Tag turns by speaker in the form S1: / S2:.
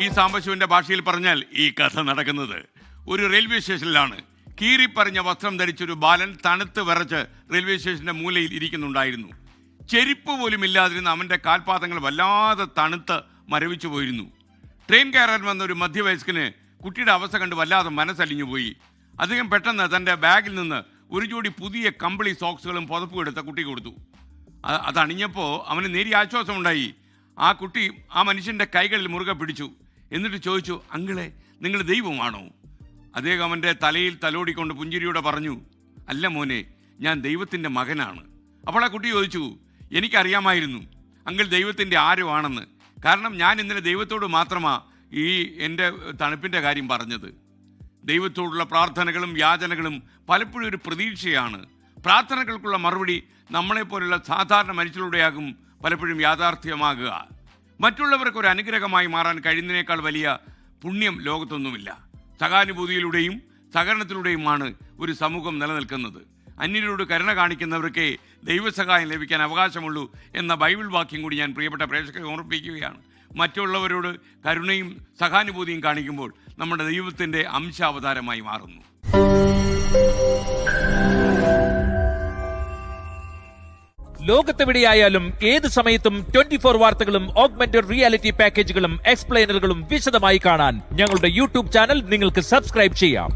S1: ഈ സാംബശിവന്റെ ഭാഷയിൽ പറഞ്ഞാൽ ഈ കഥ നടക്കുന്നത് ഒരു റെയിൽവേ സ്റ്റേഷനിലാണ്. കീറിപ്പറിഞ്ഞ വസ്ത്രം ധരിച്ചൊരു ബാലൻ തണുത്ത് വിറച്ച് റെയിൽവേ സ്റ്റേഷന്റെ മൂലയിൽ ഇരിക്കുന്നുണ്ടായിരുന്നു. ചെരുപ്പ് പോലും ഇല്ലാതിരുന്ന അവന്റെ കാൽപാദങ്ങൾ വല്ലാതെ തണുത്ത് മരവിച്ചു പോയിരുന്നു. ട്രെയിൻ കയറാൻ വന്ന ഒരു മധ്യവയസ്കന് കുട്ടിയുടെ അവസ്ഥ കണ്ട് വല്ലാതെ മനസ്സലിഞ്ഞു പോയി. അദ്ദേഹം പെട്ടെന്ന് തൻ്റെ ബാഗിൽ നിന്ന് ഒരു ജോഡി പുതിയ കമ്പിളി സോക്സുകളും പുതപ്പും എടുത്ത കുട്ടി കൊടുത്തു. അതണിഞ്ഞപ്പോൾ അവന് നേരിയ ആശ്വാസമുണ്ടായി. ആ കുട്ടി ആ മനുഷ്യൻ്റെ കൈകളിൽ മുറുകെ പിടിച്ചു. എന്നിട്ട് ചോദിച്ചു, അങ്കിളെ, നിങ്ങൾ ദൈവമാണോ? അദ്ദേഹം അവൻ്റെ തലയിൽ തലോടിക്കൊണ്ട് പുഞ്ചിരിയോടെ പറഞ്ഞു, അല്ല മോനെ, ഞാൻ ദൈവത്തിൻ്റെ മകനാണ്. അപ്പോൾ ആ കുട്ടി ചോദിച്ചു, എനിക്കറിയാമായിരുന്നു അങ്കിൾ ദൈവത്തിൻ്റെ ആരോ ആണെന്ന്. കാരണം ഞാൻ ഇന്നലെ ദൈവത്തോട് മാത്രമാണ് ഈ എൻ്റെ തണുപ്പിൻ്റെ കാര്യം പറഞ്ഞത്. ദൈവത്തോടുള്ള പ്രാർത്ഥനകളും യാചനകളും പലപ്പോഴും ഒരു പ്രതീക്ഷയാണ്. പ്രാർത്ഥനകൾക്കുള്ള മറുപടി നമ്മളെപ്പോലുള്ള സാധാരണ മനുഷ്യരുടെയാകും പലപ്പോഴും യാഥാർത്ഥ്യമാകുക. മറ്റുള്ളവർക്ക് ഒരു അനുഗ്രഹമായി മാറാൻ കഴിയുന്നതിനേക്കാൾ വലിയ പുണ്യം ലോകത്തൊന്നുമില്ല. സഹാനുഭൂതിയിലൂടെയും സഹകരണത്തിലൂടെയുമാണ് ഒരു സമൂഹം നിലനിൽക്കുന്നത്. അന്യരോട് കരുണ കാണിക്കുന്നവർക്ക് ദൈവസഹായം ലഭിക്കാൻ അവകാശമുള്ളൂ എന്ന ബൈബിൾ വാക്യം കൂടി ഞാൻ പ്രിയപ്പെട്ട പ്രേക്ഷകരെ ഓർമ്മിപ്പിക്കുകയാണ്. മറ്റുള്ളവരോട് കരുണയും സഹാനുഭൂതിയും കാണിക്കുമ്പോൾ നമ്മുടെ ദൈവത്തിൻ്റെ അംശാവതാരമായി മാറുന്നു.
S2: ലോകത്തെവിടെയായാലും ഏത് സമയത്തും 24 വാർത്തകളും ഓഗ്മെന്റഡ് റിയാലിറ്റി പാക്കേജുകളും എക്സ്പ്ലെയിനറുകളും വിശദമായി കാണാൻ ഞങ്ങളുടെ യൂട്യൂബ് ചാനൽ നിങ്ങൾക്ക് സബ്സ്ക്രൈബ് ചെയ്യാം.